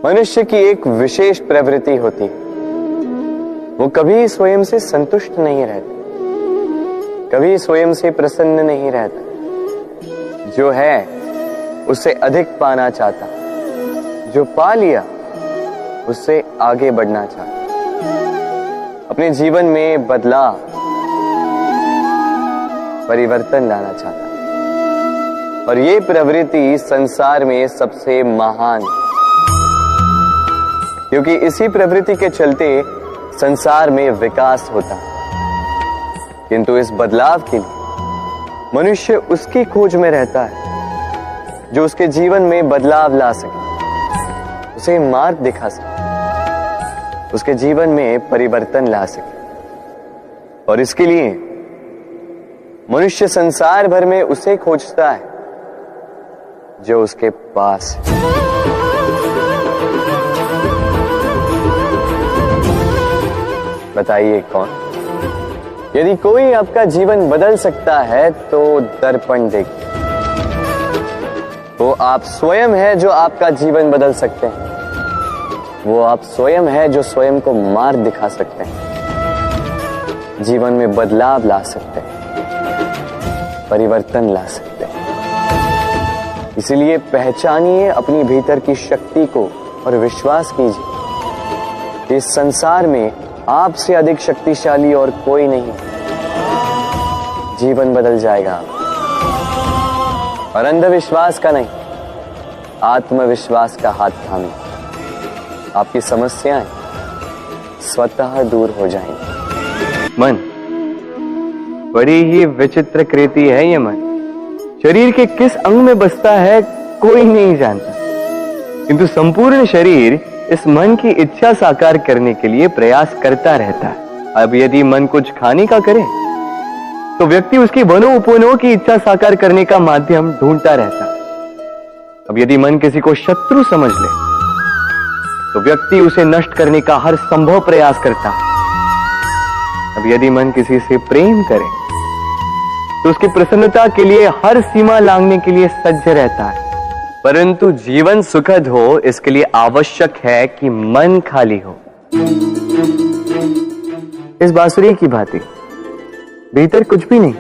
मनुष्य की एक विशेष प्रवृत्ति होती है, वो कभी स्वयं से संतुष्ट नहीं रहता, कभी स्वयं से प्रसन्न नहीं रहता। जो है उससे अधिक पाना चाहता, जो पा लिया उससे आगे बढ़ना चाहता, अपने जीवन में बदलाव, परिवर्तन लाना चाहता। और ये प्रवृत्ति संसार में सबसे महान है, क्योंकि इसी प्रवृत्ति के चलते संसार में विकास होता है। किंतु इस बदलाव के लिए मनुष्य उसकी खोज में रहता है जो उसके जीवन में बदलाव ला सके, उसे मार्ग दिखा सके, उसके जीवन में परिवर्तन ला सके। और इसके लिए मनुष्य संसार भर में उसे खोजता है जो उसके पास है। बताइए कौन? यदि कोई आपका जीवन बदल सकता है तो दर्पण देखिए। वो आप स्वयं है जो आपका जीवन बदल सकते हैं। वो आप स्वयं है जो स्वयं को मार्ग दिखा सकते हैं, जीवन में बदलाव ला सकते हैं, परिवर्तन ला सकते हैं। इसलिए पहचानिए अपनी भीतर की शक्ति को और विश्वास कीजिए कि इस संसार में आपसे अधिक शक्तिशाली और कोई नहीं। जीवन बदल जाएगा और अंधविश्वास का नहीं, आत्मविश्वास का हाथ थामे आपकी समस्याएं स्वतः दूर हो जाएंगी। मन बड़ी ही विचित्र कृति है। ये मन शरीर के किस अंग में बसता है कोई नहीं जानता, किंतु संपूर्ण शरीर इस मन की इच्छा साकार करने के लिए प्रयास करता रहता है। अब यदि मन कुछ खाने का करे तो व्यक्ति उसकी वनो उपवनों की इच्छा साकार करने का माध्यम ढूंढता रहता है। अब यदि मन किसी को शत्रु समझ ले तो व्यक्ति उसे नष्ट करने का हर संभव प्रयास करता है। अब यदि मन किसी से प्रेम करे तो उसकी प्रसन्नता के लिए हर सीमा लांघने के लिए सज्ज रहता है। परंतु जीवन सुखद हो इसके लिए आवश्यक है कि मन खाली हो। इस बांसुरी की भांति भीतर कुछ भी नहीं,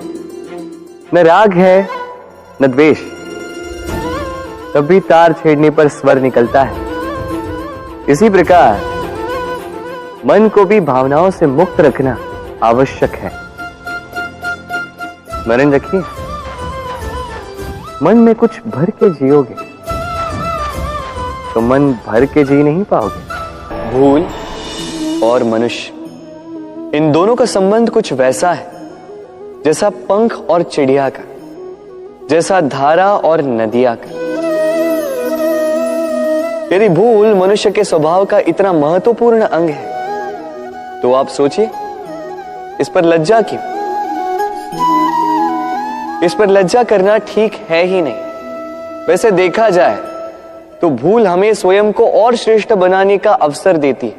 न राग है न द्वेष, तब भी तार छेड़ने पर स्वर निकलता है। इसी प्रकार मन को भी भावनाओं से मुक्त रखना आवश्यक है। स्मरण रखिए, मन में कुछ भर के जियोगे तो मन भर के जी नहीं पाओगे। भूल और मनुष्य, इन दोनों का संबंध कुछ वैसा है जैसा पंख और चिड़िया का, जैसा धारा और नदिया का। यदि भूल मनुष्य के स्वभाव का इतना महत्वपूर्ण अंग है तो आप सोचिए, इस पर लज्जा क्यों? इस पर लज्जा करना ठीक है ही नहीं। वैसे देखा जाए तो भूल हमें स्वयं को और श्रेष्ठ बनाने का अवसर देती है,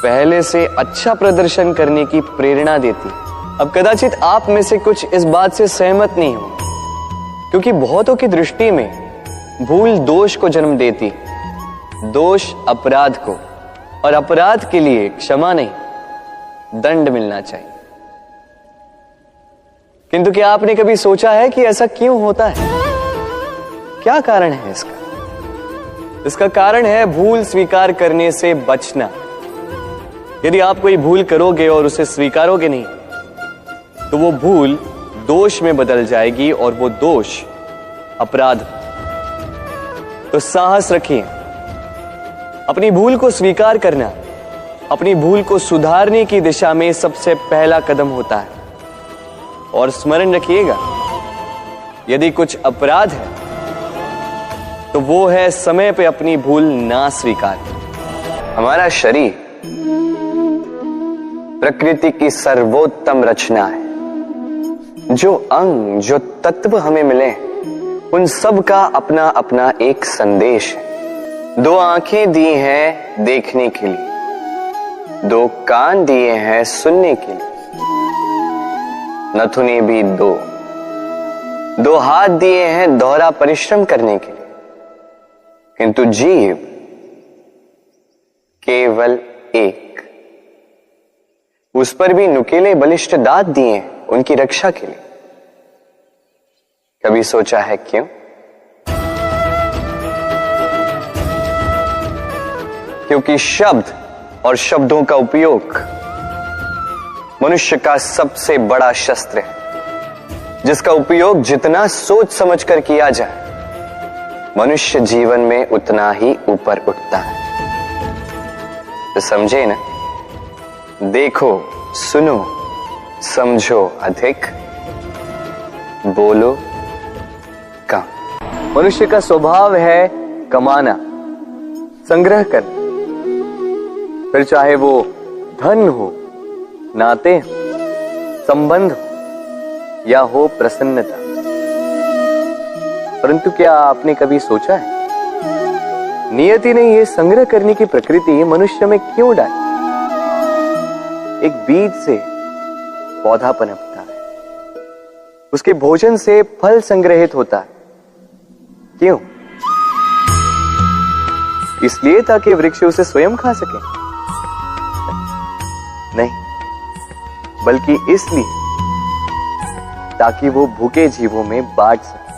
पहले से अच्छा प्रदर्शन करने की प्रेरणा देती है। अब कदाचित आप में से कुछ इस बात से सहमत नहीं हो, क्योंकि बहुतों की दृष्टि में भूल दोष को जन्म देती है, दोष अपराध को, और अपराध के लिए क्षमा नहीं दंड मिलना चाहिए। किंतु क्या आपने कभी सोचा है कि ऐसा क्यों होता है? क्या कारण है इसका? इसका कारण है भूल स्वीकार करने से बचना। यदि आप कोई भूल करोगे और उसे स्वीकारोगे नहीं तो वो भूल दोष में बदल जाएगी और वो दोष अपराध। तो साहस रखिए, अपनी भूल को स्वीकार करना अपनी भूल को सुधारने की दिशा में सबसे पहला कदम होता है। और स्मरण रखिएगा, यदि कुछ अपराध है तो वो है समय पे अपनी भूल ना स्वीकार। हमारा शरीर प्रकृति की सर्वोत्तम रचना है। जो अंग, जो तत्व हमें मिले उन सब का अपना अपना एक संदेश है। दो आंखें दी हैं देखने के लिए, दो कान दिए हैं सुनने के लिए, नथुने भी दो हाथ दिए हैं दोहरा परिश्रम करने के लिए, किंतु जीव केवल एक। उस पर भी नुकीले बलिष्ठ दांत दिए उनकी रक्षा के लिए। कभी सोचा है क्यों? क्योंकि शब्द और शब्दों का उपयोग मनुष्य का सबसे बड़ा शस्त्र है, जिसका उपयोग जितना सोच समझकर किया जाए मनुष्य जीवन में उतना ही ऊपर उठता है। तो समझे ना? देखो, सुनो, समझो अधिक, बोलो कम। मनुष्य का स्वभाव है कमाना, संग्रह करना, फिर चाहे वो धन हो, नाते हो, संबंध हो या हो प्रसन्नता। परंतु क्या आपने कभी सोचा है नियति ने यह संग्रह करने की प्रकृति मनुष्य में क्यों डाली? एक बीज से पौधा पनपता है, उसके भोजन से फल संग्रहित होता है। क्यों? इसलिए ताकि वृक्ष उसे स्वयं खा सके? नहीं, बल्कि इसलिए ताकि वो भूखे जीवों में बांट सके।